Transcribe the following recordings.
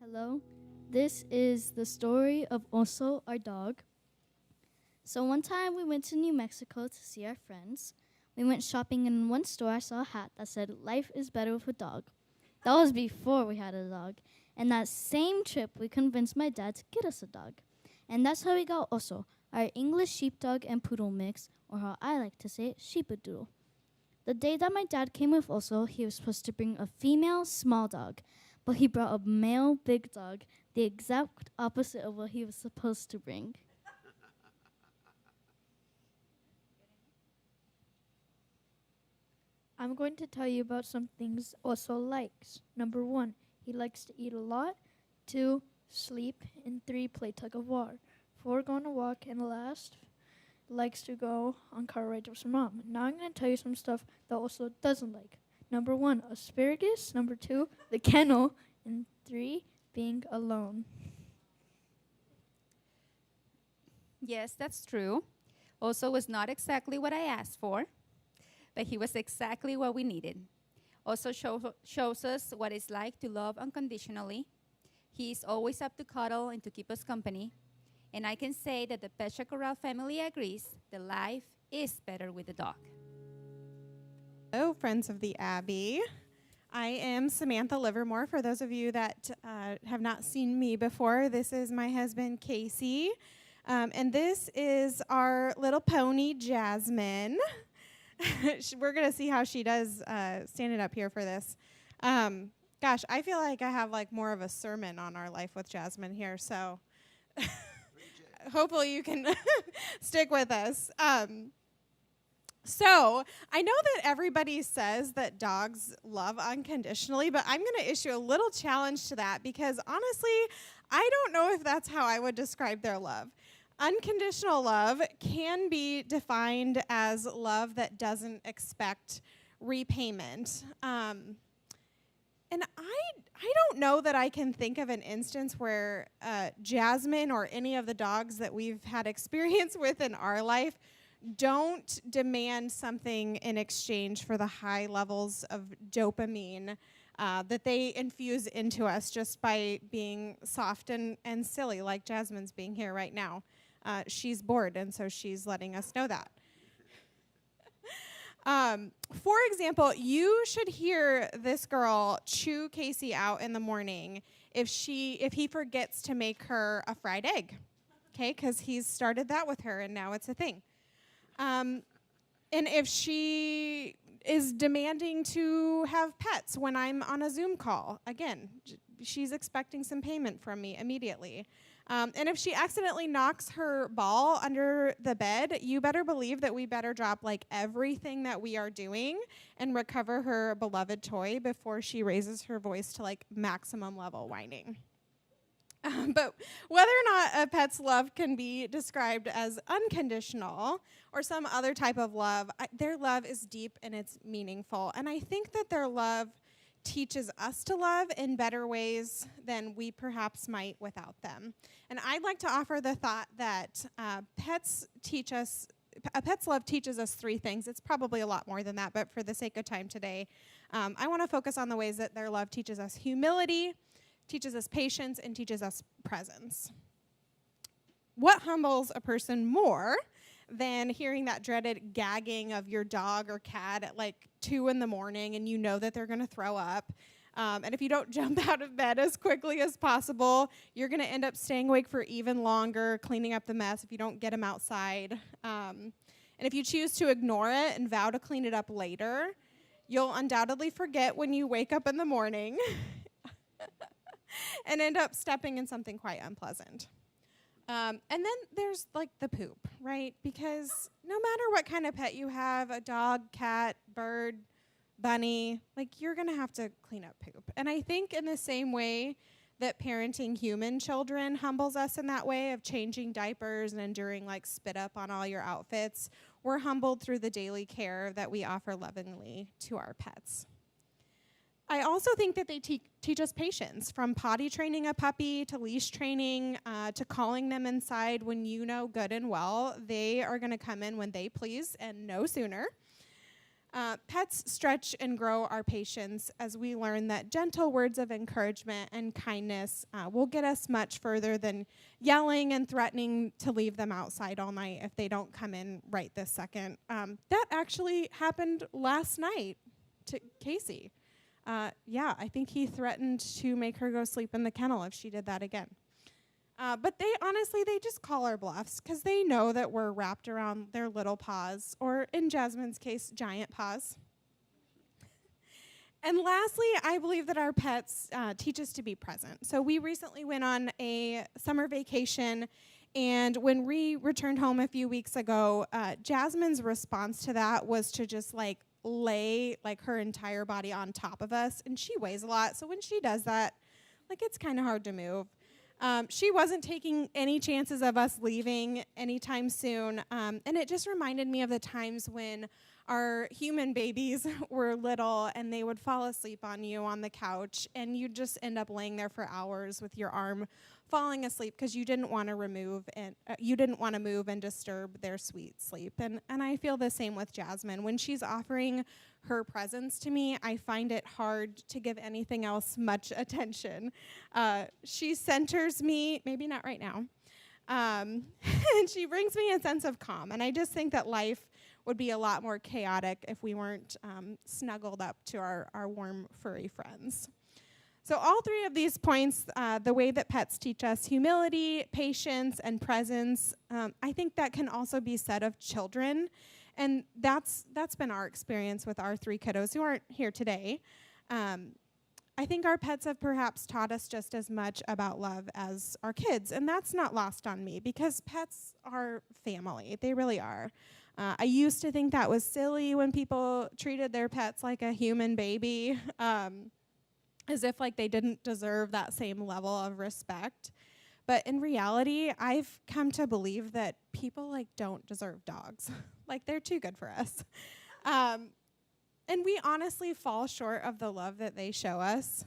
Hello. This is the story of Oso, our dog. So one time we went to New Mexico to see our friends. We went shopping and in one store I saw a hat that said, "Life is better with a dog." That was before we had a dog. And that same trip we convinced my dad to get us a dog. And that's how we got Oso, our English sheepdog and poodle mix, or how I like to say it, sheepadoodle. The day that my dad came with Oso, he was supposed to bring a female small dog, but he brought a male big dog, the exact opposite of what he was supposed to bring. I'm going to tell you about some things Oso likes. Number 1, he likes to eat a lot. 2, sleep. And 3, play tug of war. 4, go on a walk. And last, likes to go on car rides with his mom. Now I'm going to tell you some stuff that Oso doesn't like. Number 1, asparagus. Number 2, the kennel. And 3, being alone. Yes, that's true. Also was not exactly what I asked for, but he was exactly what we needed. Also shows us what it's like to love unconditionally. He's always up to cuddle and to keep us company. And I can say that the Pecha Corral family agrees that life is better with a dog. Hello, friends of the Abbey. I am Samantha Livermore. For those of you that have not seen me before, this is my husband, Casey. And this is our little pony, Jasmine. We're going to see how she does standing up here for this. Gosh, I feel like I have like more of a sermon on our life with Jasmine here, so hopefully you can stick with us. So I know that everybody says that dogs love unconditionally, but I'm going to issue a little challenge to that because honestly, I don't know if that's how I would describe their love. Unconditional love can be defined as love that doesn't expect repayment. And I don't know that I can think of an instance where Jasmine or any of the dogs that we've had experience with in our life don't demand something in exchange for the high levels of dopamine that they infuse into us just by being soft and silly, like Jasmine's being here right now. She's bored, and so she's letting us know that. For example, you should hear this girl chew Casey out in the morning if he forgets to make her a fried egg, okay? Because he's started that with her, and now it's a thing. And if she is demanding to have pets when I'm on a Zoom call, again, she's expecting some payment from me immediately. And if she accidentally knocks her ball under the bed, you better believe that we better drop like everything that we are doing and recover her beloved toy before she raises her voice to like maximum level whining. But whether or not a pet's love can be described as unconditional or some other type of love, their love is deep and it's meaningful. And I think that their love teaches us to love in better ways than we perhaps might without them. And I'd like to offer the thought that a pet's love teaches us 3 things. It's probably a lot more than that, but for the sake of time today, I want to focus on the ways that their love teaches us humility, teaches us patience, and teaches us presence. What humbles a person more than hearing that dreaded gagging of your dog or cat at like 2 in the morning and you know that they're going to throw up? And if you don't jump out of bed as quickly as possible, you're going to end up staying awake for even longer, cleaning up the mess if you don't get them outside. And if you choose to ignore it and vow to clean it up later, you'll undoubtedly forget when you wake up in the morning and end up stepping in something quite unpleasant. And then there's like the poop, right? Because no matter what kind of pet you have, a dog, cat, bird, bunny, like you're going to have to clean up poop. And I think in the same way that parenting human children humbles us in that way of changing diapers and enduring like spit up on all your outfits, we're humbled through the daily care that we offer lovingly to our pets. I also think that they teach us patience, from potty training a puppy to leash training to calling them inside when you know good and well they are going to come in when they please and no sooner. Pets stretch and grow our patience as we learn that gentle words of encouragement and kindness will get us much further than yelling and threatening to leave them outside all night if they don't come in right this second. That actually happened last night to Casey. I think he threatened to make her go sleep in the kennel if she did that again. But they just call our bluffs because they know that we're wrapped around their little paws, or in Jasmine's case, giant paws. And lastly, I believe that our pets teach us to be present. So we recently went on a summer vacation, and when we returned home a few weeks ago, Jasmine's response to that was to just lay her entire body on top of us, and she weighs a lot, so when she does that, it's kind of hard to move. She wasn't taking any chances of us leaving anytime soon, and it just reminded me of the times when our human babies were little and they would fall asleep on you on the couch, and you'd just end up laying there for hours with your arm falling asleep because you didn't want to move and disturb their sweet sleep. And I feel the same with Jasmine. When she's offering her presence to me, I find it hard to give anything else much attention. She centers me, maybe not right now, and she brings me a sense of calm. And I just think that life would be a lot more chaotic if we weren't snuggled up to our warm, furry friends. So all three of these points, the way that pets teach us humility, patience, and presence, I think that can also be said of children. And that's been our experience with our three kiddos who aren't here today. I think our pets have perhaps taught us just as much about love as our kids. And that's not lost on me because pets are family. They really are. I used to think that was silly when people treated their pets like a human baby. As if they didn't deserve that same level of respect. But in reality, I've come to believe that people don't deserve dogs. They're too good for us. And we honestly fall short of the love that they show us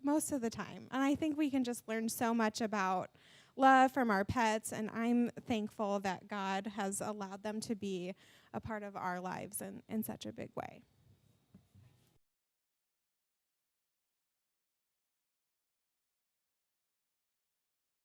most of the time. And I think we can just learn so much about love from our pets, and I'm thankful that God has allowed them to be a part of our lives in such a big way.